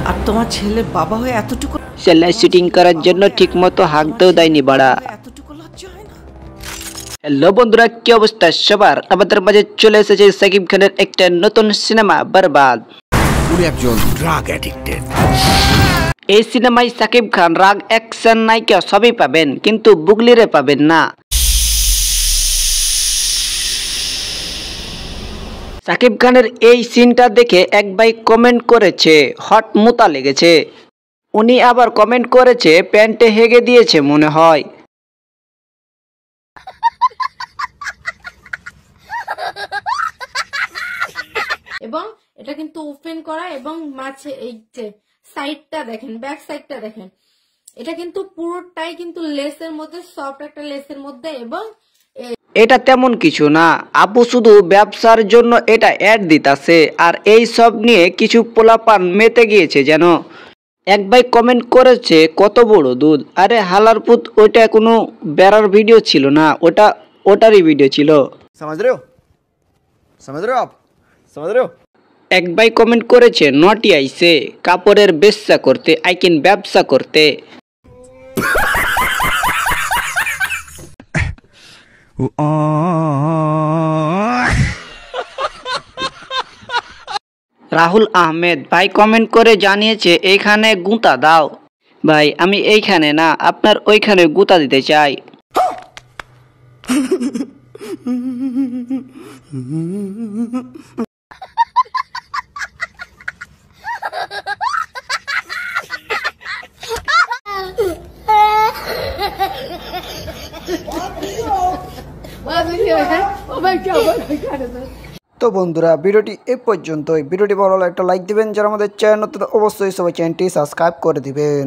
আর তোমার ছেলে বাবা হয়ে এতটুকু ছেলে শুটিং করার জন্য ঠিকমতো হাঁকতেও দেয়নি বাড়া। এতটুকু লজ্জা হয় না? হ্যালো বন্ধুরা, কি অবস্থা সবার? আমাদের মাঝে চলে এসেছে সাকিব খানের একটা নতুন সিনেমা বরবাদ। উনি একজন ড্রাগ অ্যাডিক্টেড। এই সিনেমায় সাকিব খান রাগ, অ্যাকশন, নায়িকা সবই পাবেন, কিন্তু বুগলিরে পাবেন না। সাকিব খানের এই সিনটা দেখে এক ভাই কমেন্ট করেছে হট মুতা লেগেছে। উনি আবার কমেন্ট করেছে প্যান্টে হেগে দিয়েছে মনে হয়। এবং এটা কিন্তু ওপেন করা এবং মাঝে এই যে সাইডটা দেখেন, ব্যাক সাইডটা দেখেন, এটা কিন্তু পুরোটাই কিন্তু লেসের মধ্যে, সফট একটা লেসের মধ্যে। এবং এটা তেমন কিছু না, আপু শুধু ব্যবসার জন্য এটা অ্যাড দিতাছে। আর এই সব নিয়ে কিছু পোলাপান মেতে গিয়েছে যেন। এক ভাই কমেন্ট করেছে কত বড় দুধ। আরে হালার পুত, ওইটা কোনো বেড়ার ভিডিও ছিল না, ওটারই ভিডিও ছিল। समझ रहे हो? समझ रहे हो आप? समझ रहे हो? এক ভাই কমেন্ট করেছে নটি আইছে কাপড়ের ব্যবসা করতে, আইকিন ব্যবসা করতে। রাহুল আহমেদ ভাই কমেন্ট করে জানিয়েছে এইখানে গুঁতা দাও। ভাই আমি এইখানে না, আপনার ওইখানে গুঁতা দিতে চাই। তো বন্ধুরা, ভিডিওটি এই পর্যন্তই। ভিডিওটি ভালো লাগলে একটা লাইক দিবেন, যারা আমাদের চ্যানেল নতুন অবশ্যই সবাই চ্যানেলটি সাবস্ক্রাইব করে দিবেন।